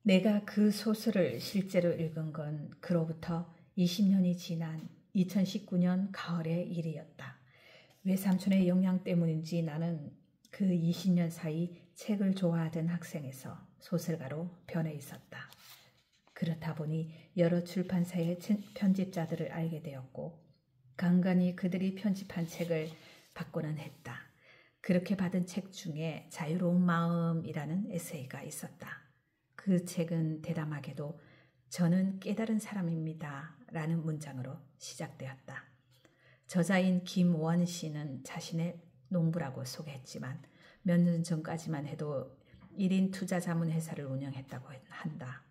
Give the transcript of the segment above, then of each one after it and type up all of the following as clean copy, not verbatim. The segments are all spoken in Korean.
내가 그 소설을 실제로 읽은 건 그로부터 20년이 지난 2019년 가을의 일이었다. 외삼촌의 영향 때문인지 나는 그 20년 사이 책을 좋아하던 학생에서 소설가로 변해 있었다. 그렇다 보니 여러 출판사의 편집자들을 알게 되었고 간간히 그들이 편집한 책을 받고는 했다. 그렇게 받은 책 중에 자유로운 마음이라는 에세이가 있었다. 그 책은 대담하게도 저는 깨달은 사람입니다 라는 문장으로 시작되었다. 저자인 김원 씨는 자신의 농부라고 소개했지만 몇 년 전까지만 해도 1인 투자자문회사를 운영했다고 한다.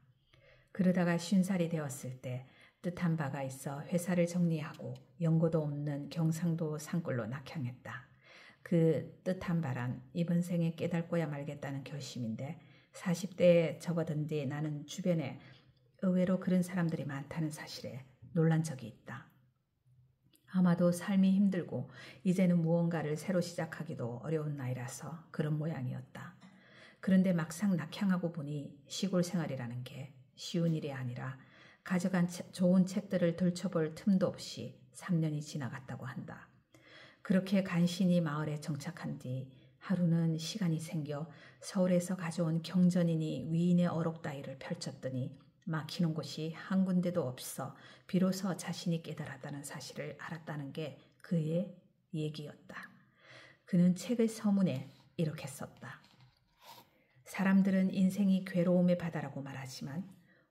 그러다가 50살이 되었을 때 뜻한 바가 있어 회사를 정리하고 연고도 없는 경상도 산골로 낙향했다. 그 뜻한 바란 이번 생에 깨닫고야 말겠다는 결심인데 40대에 접어든 뒤 나는 주변에 의외로 그런 사람들이 많다는 사실에 놀란 적이 있다. 아마도 삶이 힘들고 이제는 무언가를 새로 시작하기도 어려운 나이라서 그런 모양이었다. 그런데 막상 낙향하고 보니 시골 생활이라는 게 쉬운 일이 아니라 가져간 좋은 책들을 들춰볼 틈도 없이 3년이 지나갔다고 한다. 그렇게 간신히 마을에 정착한 뒤 하루는 시간이 생겨 서울에서 가져온 경전이니 위인의 어록 따위를 펼쳤더니 막히는 곳이 한 군데도 없어 비로소 자신이 깨달았다는 사실을 알았다는 게 그의 얘기였다. 그는 책의 서문에 이렇게 썼다. 사람들은 인생이 괴로움의 바다라고 말하지만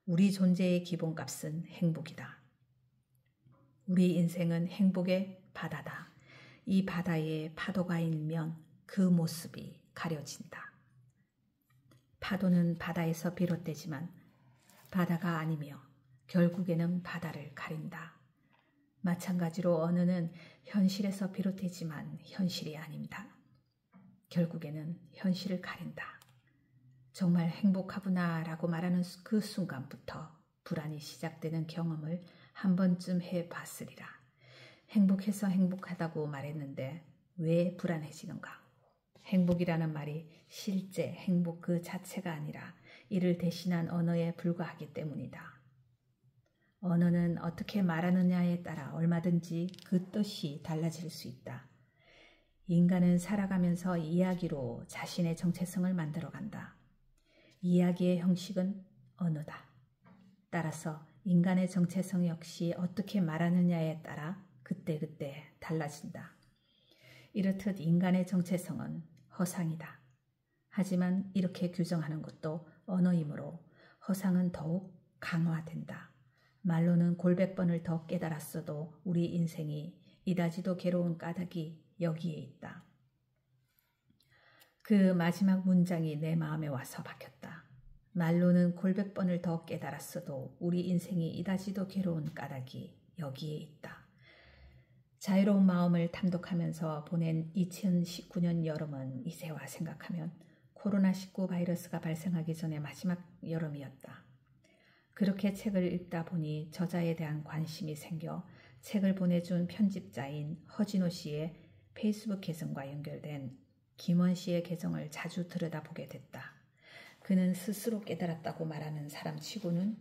우리 존재의 기본값은 행복이다. 우리 인생은 행복의 바다다. 이 바다에 파도가 일면 그 모습이 가려진다. 파도는 바다에서 비롯되지만 바다가 아니며 결국에는 바다를 가린다. 마찬가지로 언어는 현실에서 비롯되지만 현실이 아닙니다. 결국에는 현실을 가린다. 정말 행복하구나 라고 말하는 그 순간부터 불안이 시작되는 경험을 한 번쯤 해봤으리라. 행복해서 행복하다고 말했는데 왜 불안해지는가? 행복이라는 말이 실제 행복 그 자체가 아니라 이를 대신한 언어에 불과하기 때문이다. 언어는 어떻게 말하느냐에 따라 얼마든지 그 뜻이 달라질 수 있다. 인간은 살아가면서 이야기로 자신의 정체성을 만들어간다. 이야기의 형식은 언어다. 따라서 인간의 정체성 역시 어떻게 말하느냐에 따라 그때그때 달라진다. 이렇듯 인간의 정체성은 허상이다. 하지만 이렇게 규정하는 것도 언어이므로 허상은 더욱 강화된다. 말로는 골백 번을 더 깨달았어도 우리 인생이 이다지도 괴로운 까닭이 여기에 있다. 그 마지막 문장이 내 마음에 와서 박혔다. 말로는 골백 번을 더 깨달았어도 우리 인생이 이다지도 괴로운 까닭이 여기에 있다. 자유로운 마음을 탐독하면서 보낸 2019년 여름은 이제와 생각하면 코로나19 바이러스가 발생하기 전에 마지막 여름이었다. 그렇게 책을 읽다 보니 저자에 대한 관심이 생겨 책을 보내준 편집자인 허진호 씨의 페이스북 계정과 연결된 김원 씨의 계정을 자주 들여다보게 됐다. 그는 스스로 깨달았다고 말하는 사람치고는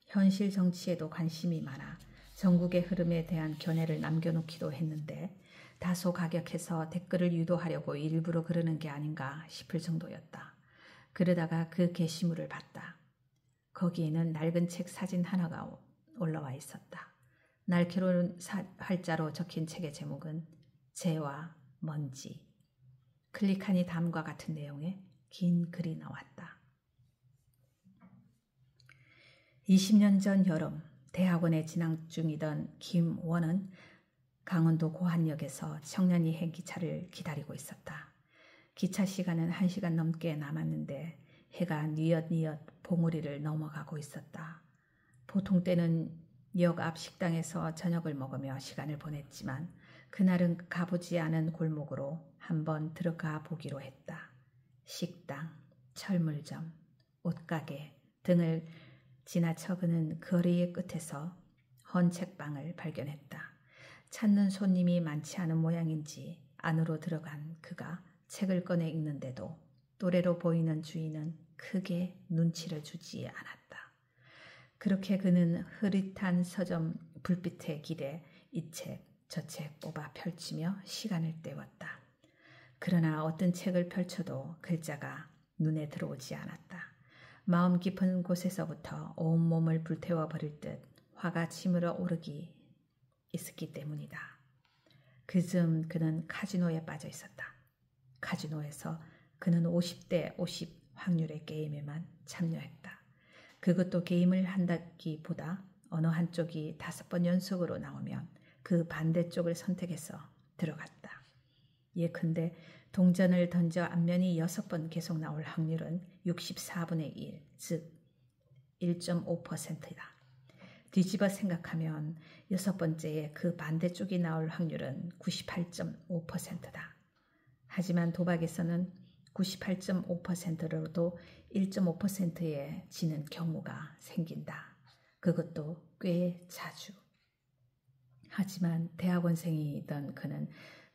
현실 정치에도 관심이 많아 전국의 흐름에 대한 견해를 남겨놓기도 했는데 다소 가격해서 댓글을 유도하려고 일부러 그러는 게 아닌가 싶을 정도였다. 그러다가 그 게시물을 봤다. 거기에는 낡은 책 사진 하나가 올라와 있었다. 날카로운 활자로 적힌 책의 제목은 재와 먼지. 클릭하니 다음과 같은 내용의 긴 글이 나왔다. 20년 전 여름 대학원에 진학 중이던 김원은 강원도 고한역에서 청량리행 기차를 기다리고 있었다. 기차 시간은 1시간 넘게 남았는데 해가 뉘엿뉘엿 봉우리를 넘어가고 있었다. 보통 때는 역 앞 식당에서 저녁을 먹으며 시간을 보냈지만 그날은 가보지 않은 골목으로 한번 들어가 보기로 했다. 식당, 철물점, 옷가게 등을 지나쳐 그는 거리의 끝에서 헌 책방을 발견했다. 찾는 손님이 많지 않은 모양인지 안으로 들어간 그가 책을 꺼내 읽는데도 또래로 보이는 주인은 크게 눈치를 주지 않았다. 그렇게 그는 흐릿한 서점 불빛에 기대 이 책, 저 책 뽑아 펼치며 시간을 때웠다. 그러나 어떤 책을 펼쳐도 글자가 눈에 들어오지 않았다. 마음 깊은 곳에서부터 온몸을 불태워버릴 듯 화가 치밀어 오르기 있었기 때문이다. 그즈음 그는 카지노에 빠져 있었다. 카지노에서 그는 50대 50 확률의 게임에만 참여했다. 그것도 게임을 한다기보다 어느 한쪽이 5번 연속으로 나오면 그 반대쪽을 선택해서 들어갔다. 예컨대 동전을 던져 앞면이 6번 계속 나올 확률은 64분의 1, 즉 1.5%다. 뒤집어 생각하면 6번째에 그 반대쪽이 나올 확률은 98.5%다. 하지만 도박에서는 98.5%로도 1.5%에 지는 경우가 생긴다. 그것도 꽤 자주. 하지만 대학원생이던 그는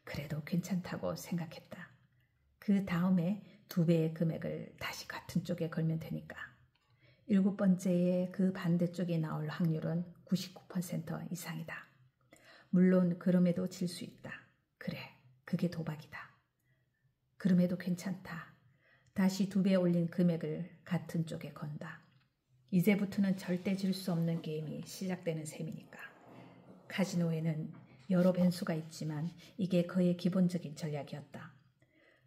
그래도 괜찮다고 생각했다. 그 다음에 2배의 금액을 다시 같은 쪽에 걸면 되니까. 7번째에 그 반대쪽이 나올 확률은 99% 이상이다. 물론 그럼에도 질 수 있다. 그래, 그게 도박이다. 그럼에도 괜찮다. 다시 2배 올린 금액을 같은 쪽에 건다. 이제부터는 절대 질 수 없는 게임이 시작되는 셈이니까. 카지노에는 여러 변수가 있지만 이게 그의 기본적인 전략이었다.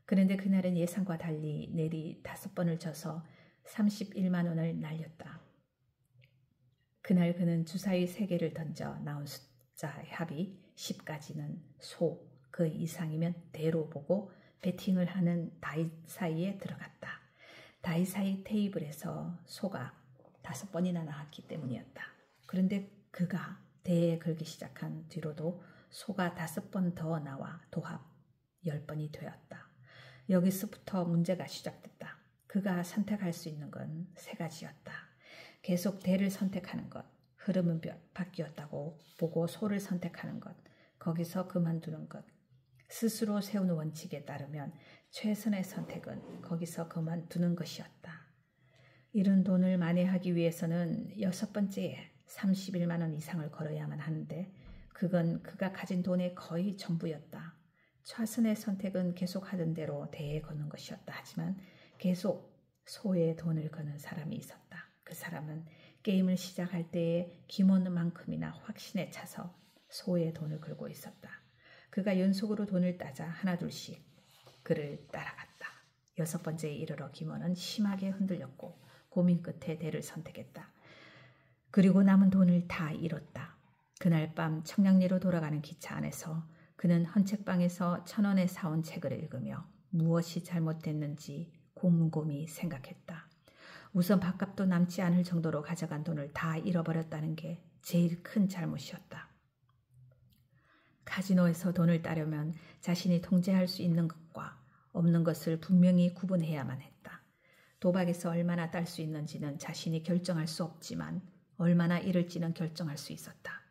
그런데 그날은 예상과 달리 내리 5번을 져서 31만 원을 날렸다. 그날 그는 주사위 3개를 던져 나온 숫자 합이 10까지는 소, 그 이상이면 대로 보고 배팅을 하는 다이사이에 들어갔다. 다이사이 테이블에서 소가 5번이나 나왔기 때문이었다. 그런데 그가 대에 걸기 시작한 뒤로도 소가 5번 더 나와 도합 10번이 되었다. 여기서부터 문제가 시작됐다. 그가 선택할 수 있는 건 3가지였다. 계속 대를 선택하는 것, 흐름은 바뀌었다고 보고 소를 선택하는 것, 거기서 그만두는 것. 스스로 세운 원칙에 따르면 최선의 선택은 거기서 그만두는 것이었다. 이런 돈을 만회하기 위해서는 6번째에 31만 원 이상을 걸어야만 하는데 그건 그가 가진 돈의 거의 전부였다. 최선의 선택은 계속 하던 대로 대에 거는 것이었다. 하지만 계속 소에 돈을 거는 사람이 있었다. 그 사람은 게임을 시작할 때의 기본만큼이나 확신에 차서 소에 돈을 걸고 있었다. 그가 연속으로 돈을 따자 하나둘씩 그를 따라갔다. 6번째에 이르러 김원은 심하게 흔들렸고 고민 끝에 대를 선택했다. 그리고 남은 돈을 다 잃었다. 그날 밤 청량리로 돌아가는 기차 안에서 그는 헌책방에서 1,000원에 사온 책을 읽으며 무엇이 잘못됐는지 곰곰이 생각했다. 우선 밥값도 남지 않을 정도로 가져간 돈을 다 잃어버렸다는 게 제일 큰 잘못이었다. 카지노에서 돈을 따려면 자신이 통제할 수 있는 것과 없는 것을 분명히 구분해야만 했다. 도박에서 얼마나 딸 수 있는지는 자신이 결정할 수 없지만 얼마나 잃을지는 결정할 수 있었다.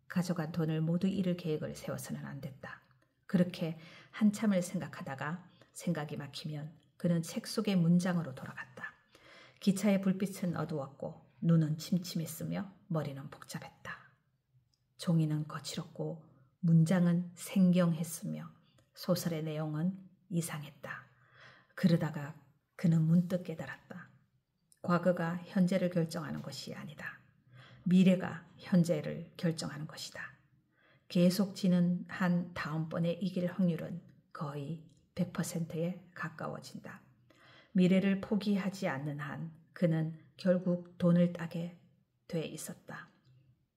가져간 돈을 모두 잃을 계획을 세워서는 안 됐다. 그렇게 한참을 생각하다가 생각이 막히면 그는 책 속의 문장으로 돌아갔다. 기차의 불빛은 어두웠고 눈은 침침했으며 머리는 복잡했다. 종이는 거칠었고 문장은 생경했으며 소설의 내용은 이상했다. 그러다가 그는 문득 깨달았다. 과거가 현재를 결정하는 것이 아니다. 미래가 현재를 결정하는 것이다. 계속 지는 한 다음번에 이길 확률은 거의 100%에 가까워진다. 미래를 포기하지 않는 한 그는 결국 돈을 따게 돼 있었다.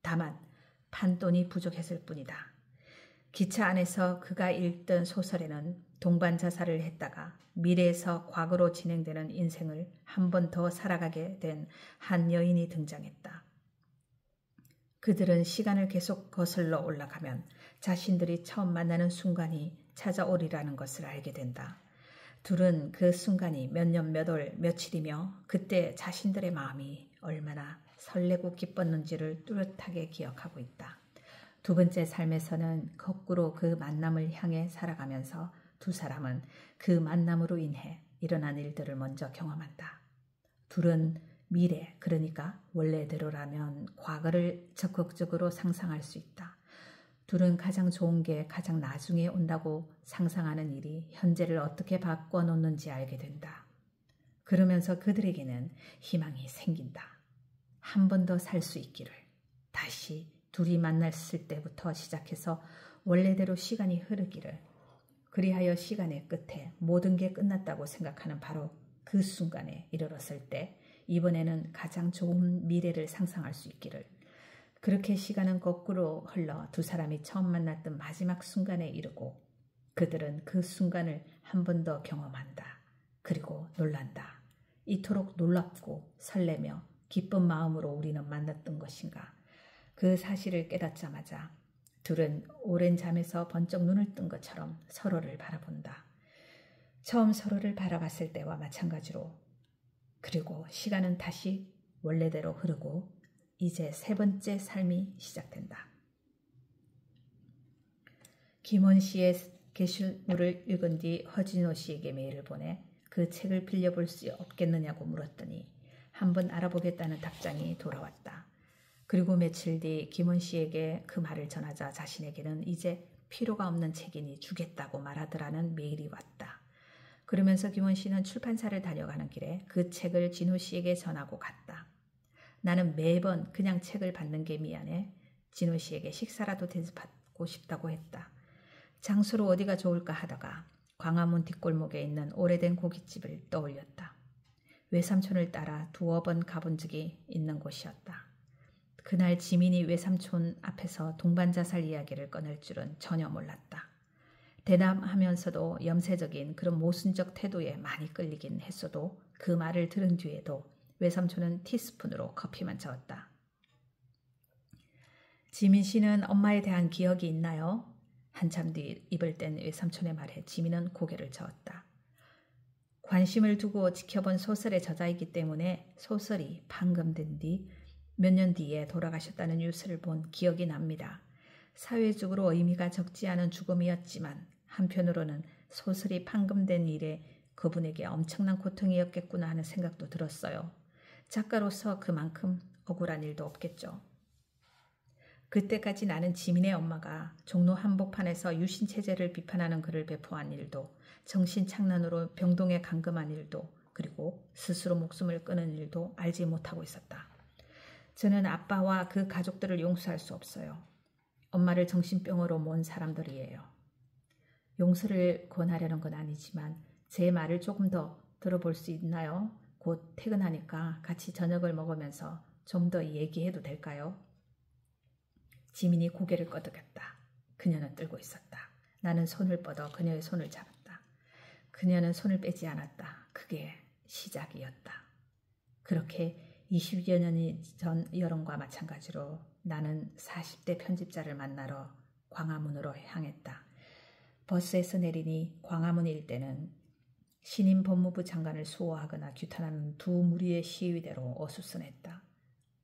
다만 판돈이 부족했을 뿐이다. 기차 안에서 그가 읽던 소설에는 동반 자살을 했다가 미래에서 과거로 진행되는 인생을 한 번 더 살아가게 된 한 여인이 등장했다. 그들은 시간을 계속 거슬러 올라가면 자신들이 처음 만나는 순간이 찾아오리라는 것을 알게 된다. 둘은 그 순간이 몇 년 몇 월 며칠이며 그때 자신들의 마음이 얼마나 설레고 기뻤는지를 뚜렷하게 기억하고 있다. 2번째 삶에서는 거꾸로 그 만남을 향해 살아가면서 두 사람은 그 만남으로 인해 일어난 일들을 먼저 경험한다. 둘은 미래, 그러니까 원래대로라면 과거를 적극적으로 상상할 수 있다. 둘은 가장 좋은 게 가장 나중에 온다고 상상하는 일이 현재를 어떻게 바꿔놓는지 알게 된다. 그러면서 그들에게는 희망이 생긴다. 한 번 더 살 수 있기를. 다시 둘이 만났을 때부터 시작해서 원래대로 시간이 흐르기를. 그리하여 시간의 끝에 모든 게 끝났다고 생각하는 바로 그 순간에 이르렀을 때 이번에는 가장 좋은 미래를 상상할 수 있기를. 그렇게 시간은 거꾸로 흘러 두 사람이 처음 만났던 마지막 순간에 이르고 그들은 그 순간을 한 번 더 경험한다. 그리고 놀란다. 이토록 놀랍고 설레며 기쁜 마음으로 우리는 만났던 것인가. 그 사실을 깨닫자마자 둘은 오랜 잠에서 번쩍 눈을 뜬 것처럼 서로를 바라본다. 처음 서로를 바라봤을 때와 마찬가지로. 그리고 시간은 다시 원래대로 흐르고 이제 세 번째 삶이 시작된다. 김원 씨의 게시물을 읽은 뒤 허진호 씨에게 메일을 보내 그 책을 빌려볼 수 없겠느냐고 물었더니 한번 알아보겠다는 답장이 돌아왔다. 그리고 며칠 뒤 김원 씨에게 그 말을 전하자 자신에게는 이제 필요가 없는 책이니 주겠다고 말하더라는 메일이 왔다. 그러면서 김원 씨는 출판사를 다녀가는 길에 그 책을 진호 씨에게 전하고 갔다. 나는 매번 그냥 책을 받는 게 미안해 진호 씨에게 식사라도 대접하고 싶다고 했다. 장소로 어디가 좋을까 하다가 광화문 뒷골목에 있는 오래된 고깃집을 떠올렸다. 외삼촌을 따라 두어 번 가본 적이 있는 곳이었다. 그날 지민이 외삼촌 앞에서 동반자살 이야기를 꺼낼 줄은 전혀 몰랐다. 대담하면서도 염세적인 그런 모순적 태도에 많이 끌리긴 했어도 그 말을 들은 뒤에도 외삼촌은 티스푼으로 커피만 저었다. 지민 씨는 엄마에 대한 기억이 있나요? 한참 뒤 입을 뗀 외삼촌의 말에 지민은 고개를 저었다. 관심을 두고 지켜본 소설의 저자이기 때문에 소설이 판금된 뒤 몇 년 뒤에 돌아가셨다는 뉴스를 본 기억이 납니다. 사회적으로 의미가 적지 않은 죽음이었지만 한편으로는 소설이 판금된 일에 그분에게 엄청난 고통이었겠구나 하는 생각도 들었어요. 작가로서 그만큼 억울한 일도 없겠죠. 그때까지 나는 지민의 엄마가 종로 한복판에서 유신체제를 비판하는 글을 배포한 일도, 정신착란으로 병동에 감금한 일도, 그리고 스스로 목숨을 끊은 일도 알지 못하고 있었다. 저는 아빠와 그 가족들을 용서할 수 없어요. 엄마를 정신병으로 모은 사람들이에요. 용서를 권하려는 건 아니지만 제 말을 조금 더 들어볼 수 있나요? 곧 퇴근하니까 같이 저녁을 먹으면서 좀 더 얘기해도 될까요? 지민이 고개를 끄덕였다. 그녀는 떨고 있었다. 나는 손을 뻗어 그녀의 손을 잡았다. 그녀는 손을 빼지 않았다. 그게 시작이었다. 그렇게 20여 년이 전 여름과 마찬가지로 나는 40대 편집자를 만나러 광화문으로 향했다. 버스에서 내리니 광화문 일대는 신임 법무부 장관을 수호하거나 규탄하는 두 무리의 시위대로 어수선했다.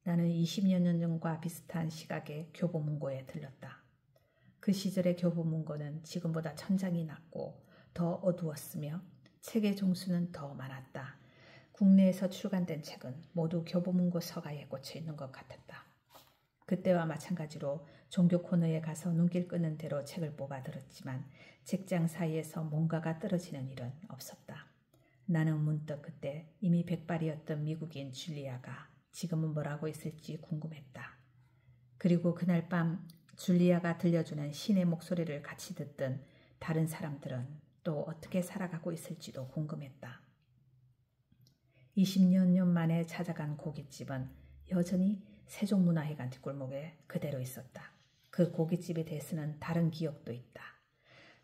나는 20여 년 전과 비슷한 시각에 교보문고에 들렀다. 그 시절의 교보문고는 지금보다 천장이 낮고 더 어두웠으며 책의 종수는 더 많았다. 국내에서 출간된 책은 모두 교보문고 서가에 꽂혀 있는 것 같았다. 그때와 마찬가지로 종교 코너에 가서 눈길 끄는 대로 책을 뽑아 들었지만 책장 사이에서 뭔가가 떨어지는 일은 없었다. 나는 문득 그때 이미 백발이었던 미국인 줄리아가 지금은 뭘 하고 있을지 궁금했다. 그리고 그날 밤 줄리아가 들려주는 신의 목소리를 같이 듣던 다른 사람들은 또 어떻게 살아가고 있을지도 궁금했다. 20여 년 만에 찾아간 고깃집은 여전히 세종문화회관 뒷골목에 그대로 있었다. 그 고깃집에 대해서는 다른 기억도 있다.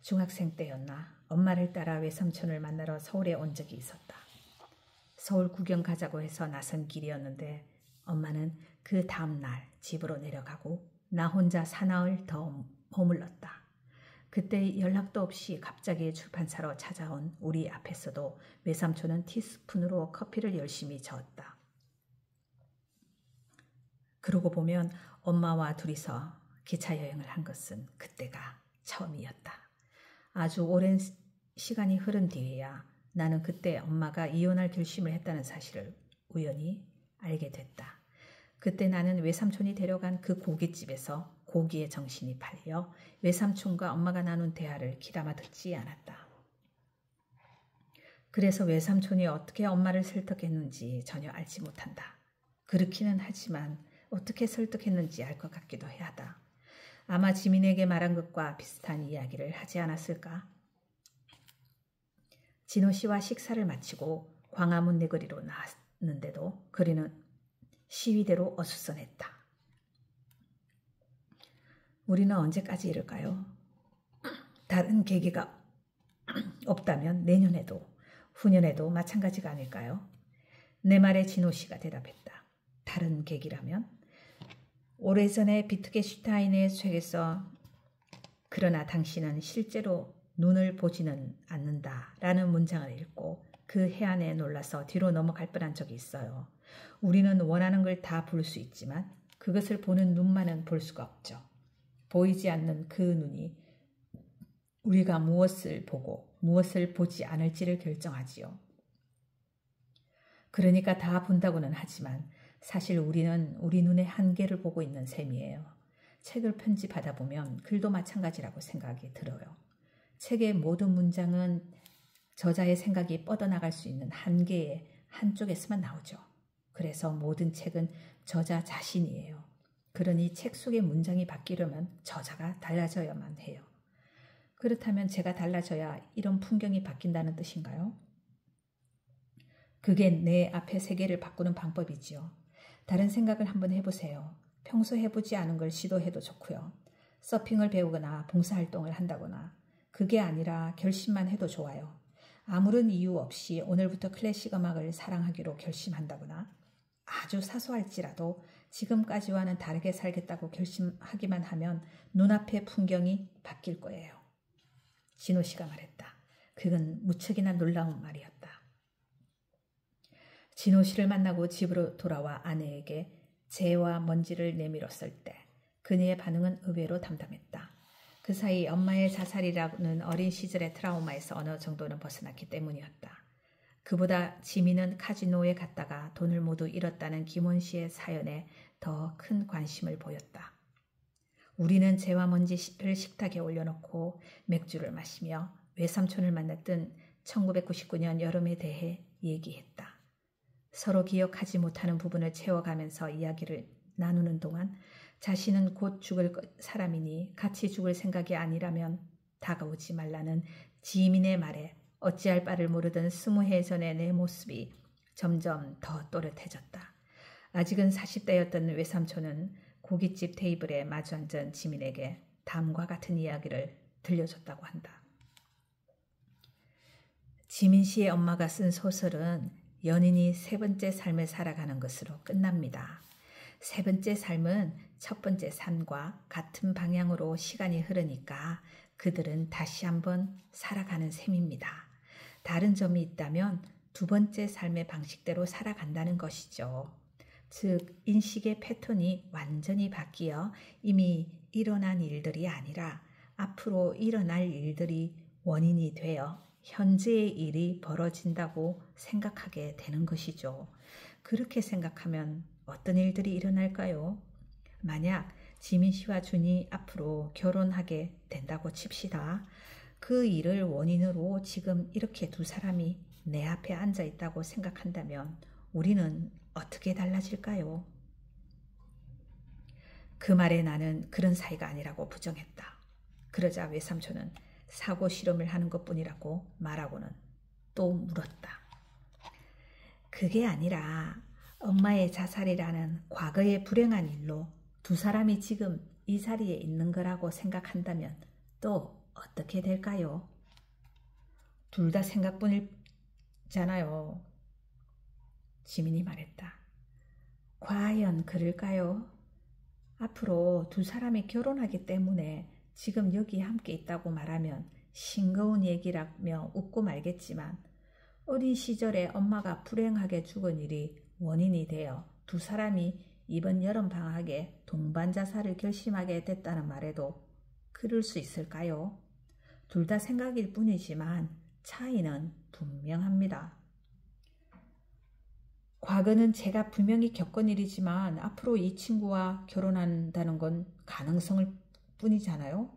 중학생 때였나 엄마를 따라 외삼촌을 만나러 서울에 온 적이 있었다. 서울 구경 가자고 해서 나선 길이었는데 엄마는 그 다음날 집으로 내려가고 나 혼자 사나흘 더 머물렀다. 그때 연락도 없이 갑자기 출판사로 찾아온 우리 앞에서도 외삼촌은 티스푼으로 커피를 열심히 저었다. 그러고 보면 엄마와 둘이서 기차 여행을 한 것은 그때가 처음이었다. 아주 오랜 시간이 흐른 뒤에야 나는 그때 엄마가 이혼할 결심을 했다는 사실을 우연히 알게 됐다. 그때 나는 외삼촌이 데려간 그 고깃집에서 고기에 정신이 팔려 외삼촌과 엄마가 나눈 대화를 귀담아 듣지 않았다. 그래서 외삼촌이 어떻게 엄마를 설득했는지 전혀 알지 못한다. 그렇기는 하지만 어떻게 설득했는지 알 것 같기도 하다. 아마 지민에게 말한 것과 비슷한 이야기를 하지 않았을까? 진호 씨와 식사를 마치고 광화문 내거리로 나왔는데도 거리는 시위대로 어수선했다. 우리는 언제까지 이럴까요? 다른 계기가 없다면 내년에도 후년에도 마찬가지가 아닐까요? 내 말에 진호 씨가 대답했다. 다른 계기라면? 오래전에 비트게슈타인의 책에서 그러나 당신은 실제로 눈을 보지는 않는다라는 문장을 읽고 그 해안에 놀라서 뒤로 넘어갈 뻔한 적이 있어요. 우리는 원하는 걸 다 볼 수 있지만 그것을 보는 눈만은 볼 수가 없죠. 보이지 않는 그 눈이 우리가 무엇을 보고 무엇을 보지 않을지를 결정하지요. 그러니까 다 본다고는 하지만 사실 우리는 우리 눈의 한계를 보고 있는 셈이에요. 책을 편집하다 보면 글도 마찬가지라고 생각이 들어요. 책의 모든 문장은 저자의 생각이 뻗어나갈 수 있는 한계의 한쪽에서만 나오죠. 그래서 모든 책은 저자 자신이에요. 그러니 책 속의 문장이 바뀌려면 저자가 달라져야만 해요. 그렇다면 제가 달라져야 이런 풍경이 바뀐다는 뜻인가요? 그게 내 앞의 세계를 바꾸는 방법이지요. 다른 생각을 한번 해보세요. 평소 해보지 않은 걸 시도해도 좋고요. 서핑을 배우거나 봉사활동을 한다거나 그게 아니라 결심만 해도 좋아요. 아무런 이유 없이 오늘부터 클래식 음악을 사랑하기로 결심한다거나 아주 사소할지라도 지금까지와는 다르게 살겠다고 결심하기만 하면 눈앞의 풍경이 바뀔 거예요. 진호 씨가 말했다. 그건 무척이나 놀라운 말이었다. 진호 씨를 만나고 집으로 돌아와 아내에게 재와 먼지를 내밀었을 때 그녀의 반응은 의외로 담담했다. 그 사이 엄마의 자살이라는 어린 시절의 트라우마에서 어느 정도는 벗어났기 때문이었다. 그보다 지민은 카지노에 갔다가 돈을 모두 잃었다는 김원 씨의 사연에 더 큰 관심을 보였다. 우리는 재와 먼지를 식탁에 올려놓고 맥주를 마시며 외삼촌을 만났던 1999년 여름에 대해 얘기했다. 서로 기억하지 못하는 부분을 채워가면서 이야기를 나누는 동안 자신은 곧 죽을 사람이니 같이 죽을 생각이 아니라면 다가오지 말라는 지민의 말에 어찌할 바를 모르던 20해 전의 내 모습이 점점 더 또렷해졌다. 아직은 40대였던 외삼촌은 고깃집 테이블에 마주 앉은 지민에게 다음과 같은 이야기를 들려줬다고 한다. 지민 씨의 엄마가 쓴 소설은 연인이 세 번째 삶을 살아가는 것으로 끝납니다. 세 번째 삶은 첫 번째 삶과 같은 방향으로 시간이 흐르니까 그들은 다시 한번 살아가는 셈입니다. 다른 점이 있다면 두 번째 삶의 방식대로 살아간다는 것이죠. 즉 인식의 패턴이 완전히 바뀌어 이미 일어난 일들이 아니라 앞으로 일어날 일들이 원인이 되어 현재의 일이 벌어진다고 생각하게 되는 것이죠. 그렇게 생각하면 어떤 일들이 일어날까요? 만약 지민 씨와 준이 앞으로 결혼하게 된다고 칩시다. 그 일을 원인으로 지금 이렇게 두 사람이 내 앞에 앉아 있다고 생각한다면 우리는 어떻게 달라질까요? 그 말에 나는 그런 사이가 아니라고 부정했다. 그러자 외삼촌은 사고 실험을 하는 것뿐이라고 말하고는 또 물었다. 그게 아니라 엄마의 자살이라는 과거의 불행한 일로 두 사람이 지금 이 자리에 있는 거라고 생각한다면 또 어떻게 될까요? 둘 다 생각뿐이잖아요. 지민이 말했다. 과연 그럴까요? 앞으로 두 사람이 결혼하기 때문에 지금 여기 함께 있다고 말하면 싱거운 얘기라며 웃고 말겠지만 어린 시절에 엄마가 불행하게 죽은 일이 원인이 되어 두 사람이 이번 여름방학에 동반자살을 결심하게 됐다는 말에도 그럴 수 있을까요? 둘 다 생각일 뿐이지만 차이는 분명합니다. 과거는 제가 분명히 겪은 일이지만 앞으로 이 친구와 결혼한다는 건 가능성일 뿐이잖아요.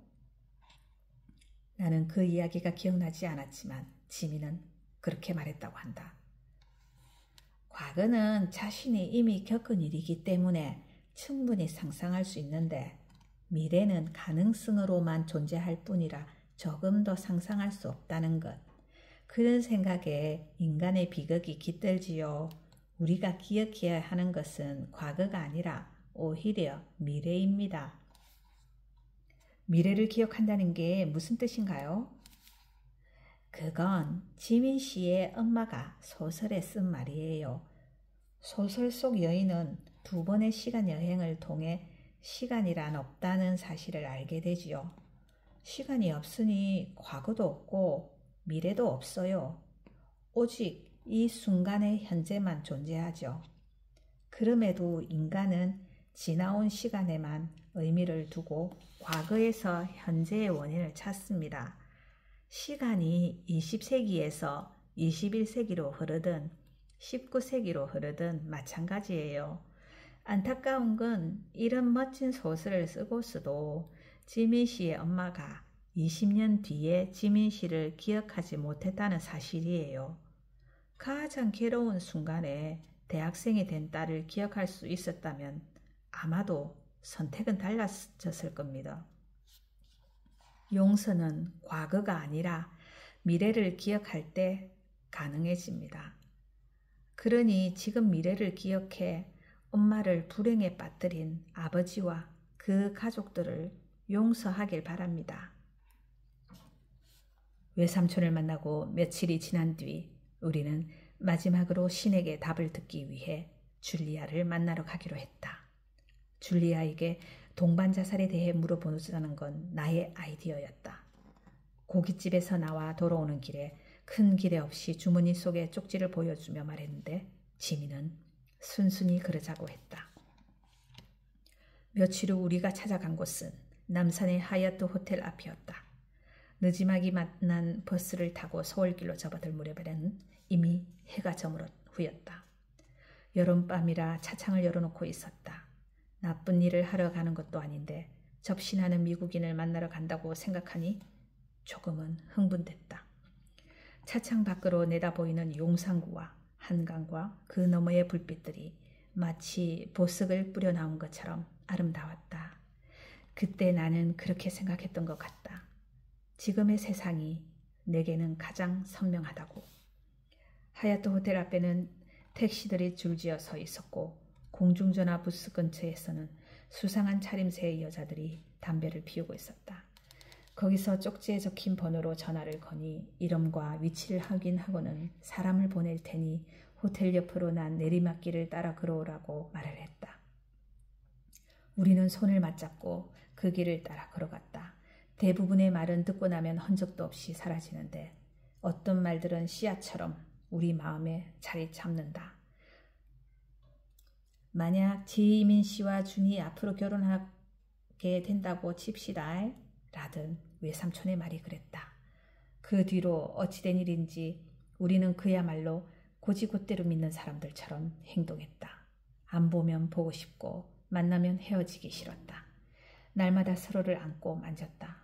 나는 그 이야기가 기억나지 않았지만 지민은 그렇게 말했다고 한다. 과거는 자신이 이미 겪은 일이기 때문에 충분히 상상할 수 있는데 미래는 가능성으로만 존재할 뿐이라 조금 더 상상할 수 없다는 것. 그런 생각에 인간의 비극이 깃들지요. 우리가 기억해야 하는 것은 과거가 아니라 오히려 미래입니다. 미래를 기억한다는 게 무슨 뜻인가요? 그건 지민 씨의 엄마가 소설에 쓴 말이에요. 소설 속 여인은 2번의 시간 여행을 통해 시간이란 없다는 사실을 알게 되지요. 시간이 없으니 과거도 없고 미래도 없어요. 오직 이 순간의 현재만 존재하죠. 그럼에도 인간은 지나온 시간에만 의미를 두고 과거에서 현재의 원인을 찾습니다. 시간이 20세기에서 21세기로 흐르든 19세기로 흐르든 마찬가지예요. 안타까운 건 이런 멋진 소설을 쓰고서도 지민 씨의 엄마가 20년 뒤에 지민 씨를 기억하지 못했다는 사실이에요. 가장 괴로운 순간에 대학생이 된 딸을 기억할 수 있었다면 아마도 선택은 달라졌을 겁니다. 용서는 과거가 아니라 미래를 기억할 때 가능해집니다. 그러니 지금 미래를 기억해 엄마를 불행에 빠뜨린 아버지와 그 가족들을 용서하길 바랍니다. 외삼촌을 만나고 며칠이 지난 뒤 우리는 마지막으로 신에게 답을 듣기 위해 줄리아를 만나러 가기로 했다. 줄리아에게 동반 자살에 대해 물어보자는 건 나의 아이디어였다. 고깃집에서 나와 돌아오는 길에 큰 기대 없이 주머니 속에 쪽지를 보여주며 말했는데 지민은 순순히 그러자고 했다. 며칠 후 우리가 찾아간 곳은 남산의 하얏트 호텔 앞이었다. 늦지막이 만난 버스를 타고 서울길로 접어들 무렵에는 이미 해가 저물 후였다. 여름밤이라 차창을 열어놓고 있었다. 나쁜 일을 하러 가는 것도 아닌데 접신하는 미국인을 만나러 간다고 생각하니 조금은 흥분됐다. 차창 밖으로 내다보이는 용산구와 한강과 그 너머의 불빛들이 마치 보석을 뿌려 나온 것처럼 아름다웠다. 그때 나는 그렇게 생각했던 것 같다. 지금의 세상이 내게는 가장 선명하다고. 하얏트 호텔 앞에는 택시들이 줄지어 서 있었고 공중전화 부스 근처에서는 수상한 차림새의 여자들이 담배를 피우고 있었다. 거기서 쪽지에 적힌 번호로 전화를 거니 이름과 위치를 확인하고는 사람을 보낼 테니 호텔 옆으로 난 내리막길을 따라 걸어오라고 말을 했다. 우리는 손을 맞잡고 그 길을 따라 걸어갔다. 대부분의 말은 듣고 나면 흔적도 없이 사라지는데 어떤 말들은 씨앗처럼 우리 마음에 자리 잡는다. 만약 지민 씨와 준이 앞으로 결혼하게 된다고 칩시다. 라든 외삼촌의 말이 그랬다. 그 뒤로 어찌된 일인지 우리는 그야말로 고지곳대로 믿는 사람들처럼 행동했다. 안 보면 보고 싶고 만나면 헤어지기 싫었다. 날마다 서로를 안고 만졌다.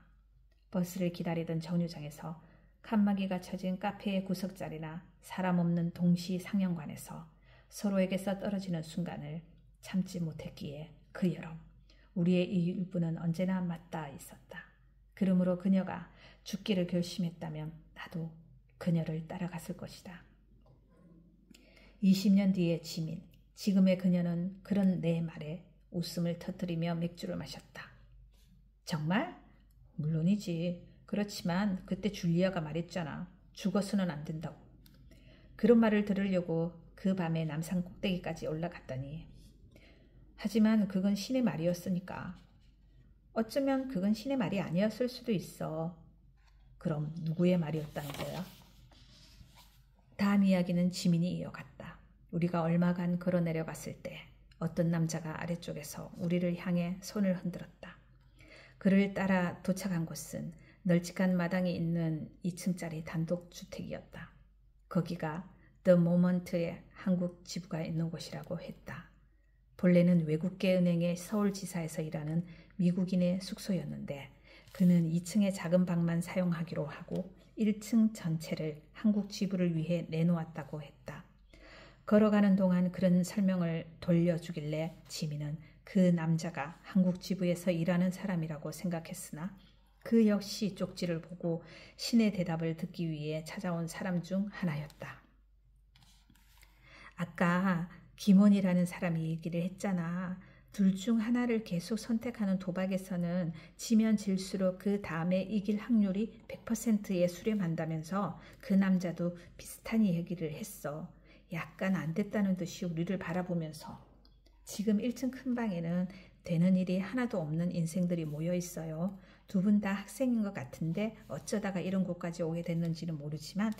버스를 기다리던 정류장에서 칸막이가 쳐진 카페의 구석자리나 사람 없는 동시 상영관에서 서로에게서 떨어지는 순간을 참지 못했기에 그 여름 우리의 일부는 언제나 맞닿아 있었다. 그러므로 그녀가 죽기를 결심했다면 나도 그녀를 따라갔을 것이다. 20년 뒤의 지민, 지금의 그녀는 그런 내 말에 웃음을 터뜨리며 맥주를 마셨다. 정말? 물론이지. 그렇지만 그때 줄리아가 말했잖아. 죽어서는 안 된다고. 그런 말을 들으려고 그 밤에 남산 꼭대기까지 올라갔더니 하지만 그건 신의 말이었으니까. 어쩌면 그건 신의 말이 아니었을 수도 있어. 그럼 누구의 말이었다는 거야? 다음 이야기는 지민이 이어갔다. 우리가 얼마간 걸어 내려갔을 때 어떤 남자가 아래쪽에서 우리를 향해 손을 흔들었다. 그를 따라 도착한 곳은 널찍한 마당이 있는 2층짜리 단독주택이었다. 거기가 The Moment의 한국 지부가 있는 곳이라고 했다. 본래는 외국계 은행의 서울지사에서 일하는 미국인의 숙소였는데 그는 2층의 작은 방만 사용하기로 하고 1층 전체를 한국 지부를 위해 내놓았다고 했다. 걸어가는 동안 그런 설명을 돌려주길래 지민은 그 남자가 한국 지부에서 일하는 사람이라고 생각했으나 그 역시 쪽지를 보고 신의 대답을 듣기 위해 찾아온 사람 중 하나였다. 아까 김원이라는 사람이 얘기를 했잖아. 둘 중 하나를 계속 선택하는 도박에서는 지면 질수록 그 다음에 이길 확률이 100%에 수렴한다면서 그 남자도 비슷한 얘기를 했어. 약간 안 됐다는 듯이 우리를 바라보면서. 지금 1층 큰 방에는 되는 일이 하나도 없는 인생들이 모여 있어요. 두 분 다 학생인 것 같은데 어쩌다가 이런 곳까지 오게 됐는지는 모르지만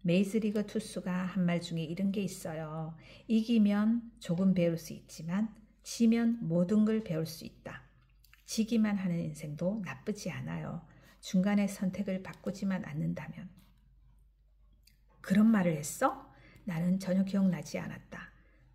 메이즈리그 투수가 한 말 중에 이런 게 있어요. 이기면 조금 배울 수 있지만 지면 모든 걸 배울 수 있다. 지기만 하는 인생도 나쁘지 않아요. 중간에 선택을 바꾸지만 않는다면. 그런 말을 했어? 나는 전혀 기억나지 않았다.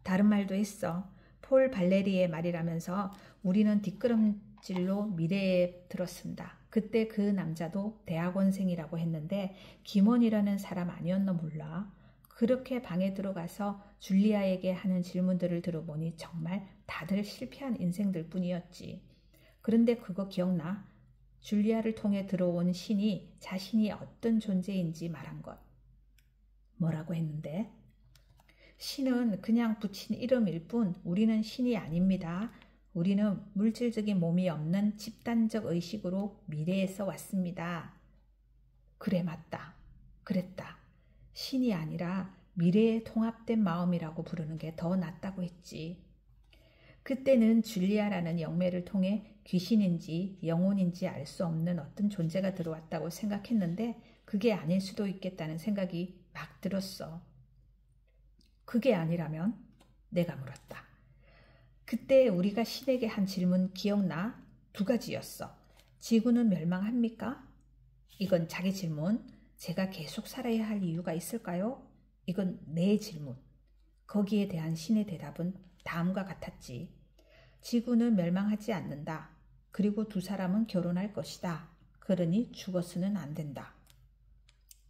다른 말도 했어. 폴 발레리의 말이라면서 우리는 뒷걸음질로 미래에 들었습니다. 그때 그 남자도 대학원생이라고 했는데 김원이라는 사람 아니었나 몰라. 그렇게 방에 들어가서 줄리아에게 하는 질문들을 들어보니 정말 다들 실패한 인생들 뿐이었지. 그런데 그거 기억나? 줄리아를 통해 들어온 신이 자신이 어떤 존재인지 말한 것. 뭐라고 했는데? 신은 그냥 붙인 이름일 뿐 우리는 신이 아닙니다. 우리는 물질적인 몸이 없는 집단적 의식으로 미래에서 왔습니다. 그래, 맞다. 그랬다. 신이 아니라 미래에 통합된 마음이라고 부르는 게 더 낫다고 했지. 그때는 줄리아라는 영매를 통해 귀신인지 영혼인지 알 수 없는 어떤 존재가 들어왔다고 생각했는데 그게 아닐 수도 있겠다는 생각이 막 들었어. 그게 아니라면? 내가 물었다. 그때 우리가 신에게 한 질문 기억나? 2가지였어. 지구는 멸망합니까? 이건 자기 질문. 제가 계속 살아야 할 이유가 있을까요? 이건 내 질문. 거기에 대한 신의 대답은 다음과 같았지. 지구는 멸망하지 않는다. 그리고 2 사람은 결혼할 것이다. 그러니 죽어서는 안 된다.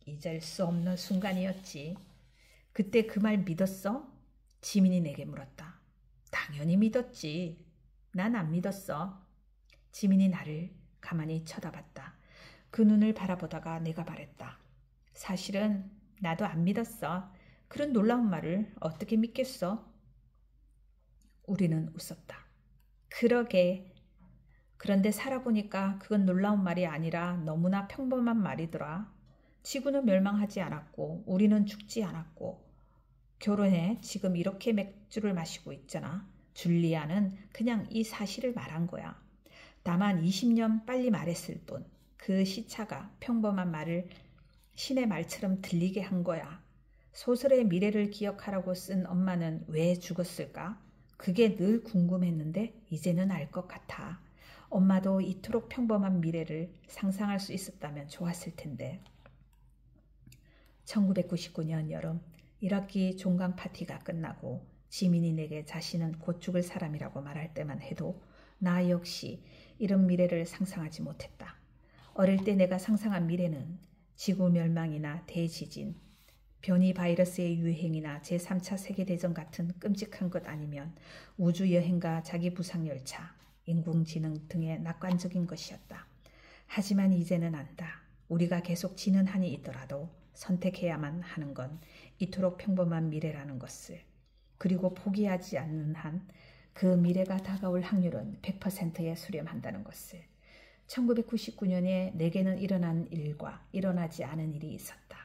잊을 수 없는 순간이었지. 그때 그 말 믿었어? 지민이 내게 물었다. 당연히 믿었지. 난 안 믿었어. 지민이 나를 가만히 쳐다봤다. 그 눈을 바라보다가 내가 말했다. 사실은 나도 안 믿었어. 그런 놀라운 말을 어떻게 믿겠어? 우리는 웃었다. 그러게. 그런데 살아보니까 그건 놀라운 말이 아니라 너무나 평범한 말이더라. 지구는 멸망하지 않았고 우리는 죽지 않았고 결혼해 지금 이렇게 맥주를 마시고 있잖아. 줄리아는 그냥 이 사실을 말한 거야. 다만 20년 빨리 말했을 뿐. 그 시차가 평범한 말을 신의 말처럼 들리게 한 거야. 소설의 미래를 기억하라고 쓴 엄마는 왜 죽었을까? 그게 늘 궁금했는데 이제는 알 것 같아. 엄마도 이토록 평범한 미래를 상상할 수 있었다면 좋았을 텐데. 1999년 여름 1학기 종강 파티가 끝나고 지민이 내게 자신은 곧 죽을 사람이라고 말할 때만 해도 나 역시 이런 미래를 상상하지 못했다. 어릴 때 내가 상상한 미래는 지구 멸망이나 대지진, 변이 바이러스의 유행이나 제3차 세계대전 같은 끔찍한 것 아니면 우주여행과 자기 부상열차, 인공지능 등의 낙관적인 것이었다. 하지만 이제는 안다. 우리가 계속 지는 한이 있더라도 선택해야만 하는 건 이토록 평범한 미래라는 것을. 그리고 포기하지 않는 한 그 미래가 다가올 확률은 100%에 수렴한다는 것을. 1999년에 내게는 일어난 일과 일어나지 않은 일이 있었다.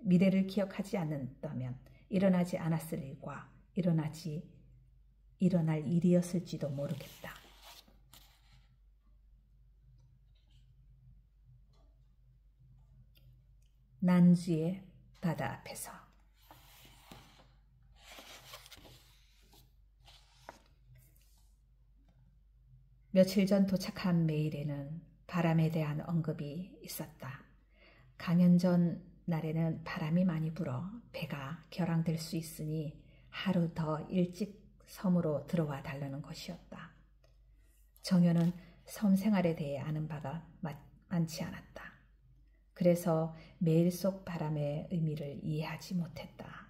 미래를 기억하지 않는다면 일어나지 않았을 일과 일어날 일이었을지도 모르겠다. 난주의 바다 앞에서. 며칠 전 도착한 메일에는 바람에 대한 언급이 있었다. 강연 전 날에는 바람이 많이 불어 배가 결항될 수 있으니 하루 더 일찍 섬으로 들어와 달라는 것이었다. 정연은 섬 생활에 대해 아는 바가 많지 않았다. 그래서 메일 속 바람의 의미를 이해하지 못했다.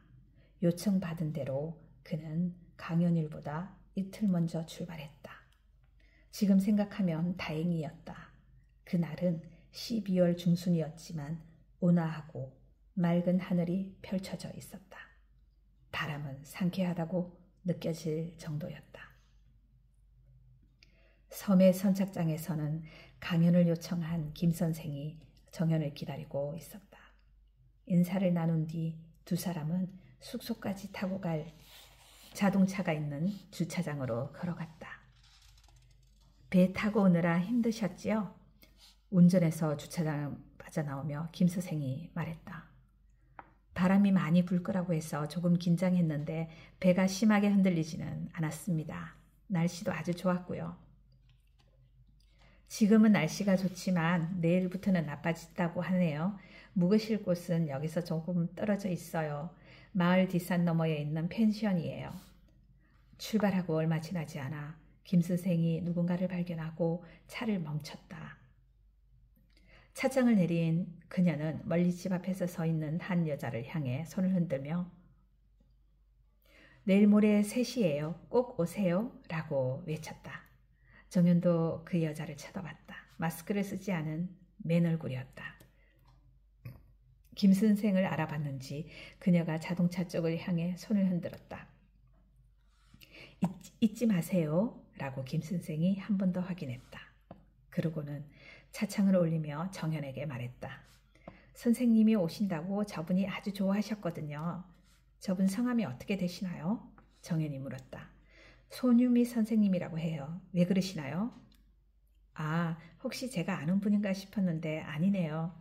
요청받은 대로 그는 강연일보다 이틀 먼저 출발했다. 지금 생각하면 다행이었다. 그날은 12월 중순이었지만 온화하고 맑은 하늘이 펼쳐져 있었다. 바람은 상쾌하다고 느껴질 정도였다. 섬의 선착장에서는 강연을 요청한 김 선생이 정연을 기다리고 있었다. 인사를 나눈 뒤 두 사람은 숙소까지 타고 갈 자동차가 있는 주차장으로 걸어갔다. 배 타고 오느라 힘드셨지요? 운전해서 주차장 빠져나오며 김 선생이 말했다. 바람이 많이 불 거라고 해서 조금 긴장했는데 배가 심하게 흔들리지는 않았습니다. 날씨도 아주 좋았고요. 지금은 날씨가 좋지만 내일부터는 나빠진다고 하네요. 묵으실 곳은 여기서 조금 떨어져 있어요. 마을 뒷산 너머에 있는 펜션이에요. 출발하고 얼마 지나지 않아 김 선생이 누군가를 발견하고 차를 멈췄다. 차장을 내린 그녀는 멀리 집 앞에서 서 있는 한 여자를 향해 손을 흔들며 내일 모레 3시예요. 꼭 오세요. 라고 외쳤다. 정연도 그 여자를 쳐다봤다. 마스크를 쓰지 않은 맨 얼굴이었다. 김 선생을 알아봤는지 그녀가 자동차 쪽을 향해 손을 흔들었다. 잊지 마세요. 라고 김 선생이 한 번 더 확인했다. 그러고는 차창을 올리며 정연에게 말했다. 선생님이 오신다고 저분이 아주 좋아하셨거든요. 저분 성함이 어떻게 되시나요? 정연이 물었다. 손유미 선생님이라고 해요. 왜 그러시나요? 아, 혹시 제가 아는 분인가 싶었는데 아니네요.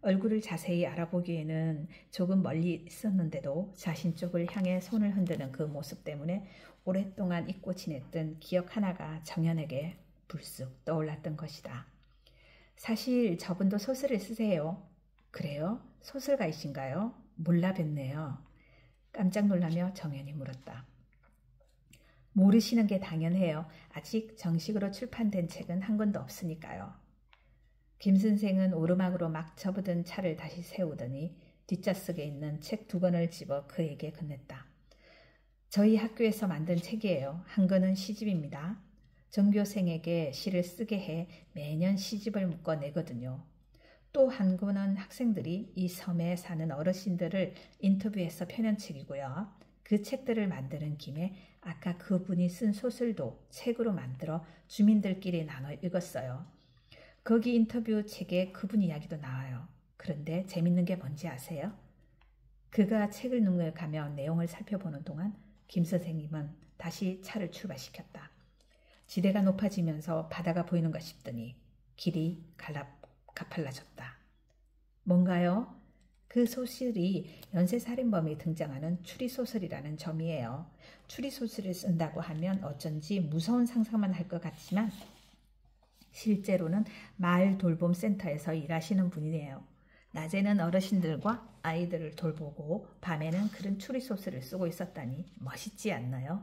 얼굴을 자세히 알아보기에는 조금 멀리 있었는데도 자신 쪽을 향해 손을 흔드는 그 모습 때문에 오랫동안 잊고 지냈던 기억 하나가 정연에게 불쑥 떠올랐던 것이다. 사실 저분도 소설을 쓰세요. 그래요? 소설가이신가요? 몰라 뵀네요. 깜짝 놀라며 정연이 물었다. 모르시는 게 당연해요. 아직 정식으로 출판된 책은 한 권도 없으니까요. 김 선생은 오르막으로 막 접어든 차를 다시 세우더니 뒷좌석에 있는 책 2권을 집어 그에게 건넸다. 저희 학교에서 만든 책이에요. 한 권은 시집입니다. 전교생에게 시를 쓰게 해 매년 시집을 묶어 내거든요. 또 한 권은 학생들이 이 섬에 사는 어르신들을 인터뷰해서 펴낸 책이고요. 그 책들을 만드는 김에 아까 그분이 쓴 소설도 책으로 만들어 주민들끼리 나눠 읽었어요. 거기 인터뷰 책에 그분 이야기도 나와요. 그런데 재밌는 게 뭔지 아세요? 그가 책을 눅눅하며 내용을 살펴보는 동안 김 선생님은 다시 차를 출발시켰다. 지대가 높아지면서 바다가 보이는가 싶더니 길이 가팔라졌다. 뭔가요? 그 소설이 연쇄살인범이 등장하는 추리소설이라는 점이에요. 추리소설을 쓴다고 하면 어쩐지 무서운 상상만 할 것 같지만 실제로는 마을 돌봄센터에서 일하시는 분이네요. 낮에는 어르신들과 아이들을 돌보고 밤에는 그런 추리소설을 쓰고 있었다니 멋있지 않나요?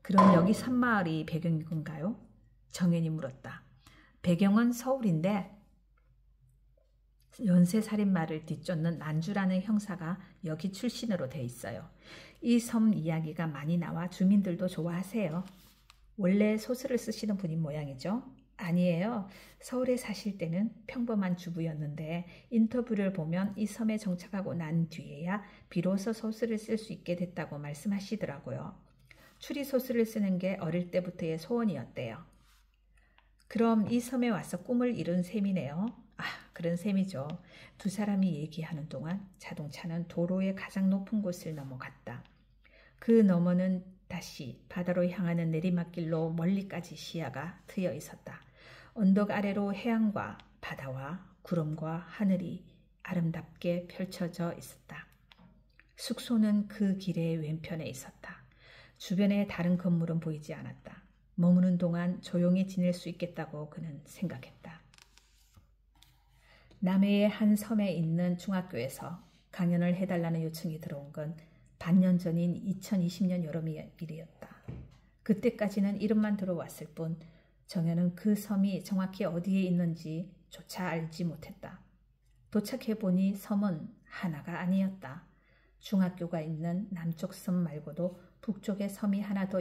그럼 여기 산마을이 배경인 건가요? 정연이 물었다. 배경은 서울인데 연쇄살인마를 뒤쫓는 난주라는 형사가 여기 출신으로 돼 있어요. 이 섬 이야기가 많이 나와 주민들도 좋아하세요. 원래 소설을 쓰시는 분인 모양이죠? 아니에요. 서울에 사실 때는 평범한 주부였는데 인터뷰를 보면 이 섬에 정착하고 난 뒤에야 비로소 소설을 쓸 수 있게 됐다고 말씀하시더라고요. 추리소설을 쓰는 게 어릴 때부터의 소원이었대요. 그럼 이 섬에 와서 꿈을 이룬 셈이네요. 아, 그런 셈이죠. 두 사람이 얘기하는 동안 자동차는 도로의 가장 높은 곳을 넘어갔다. 그 너머는 다시 바다로 향하는 내리막길로 멀리까지 시야가 트여 있었다. 언덕 아래로 해안과 바다와 구름과 하늘이 아름답게 펼쳐져 있었다. 숙소는 그 길의 왼편에 있었다. 주변에 다른 건물은 보이지 않았다. 머무는 동안 조용히 지낼 수 있겠다고 그는 생각했다. 남해의 한 섬에 있는 중학교에서 강연을 해달라는 요청이 들어온 건 반년 전인 2020년 여름의 일이었다. 그때까지는 이름만 들어왔을 뿐 정연은 그 섬이 정확히 어디에 있는지 조차 알지 못했다. 도착해보니 섬은 하나가 아니었다. 중학교가 있는 남쪽 섬 말고도 북쪽에 섬이 하나 더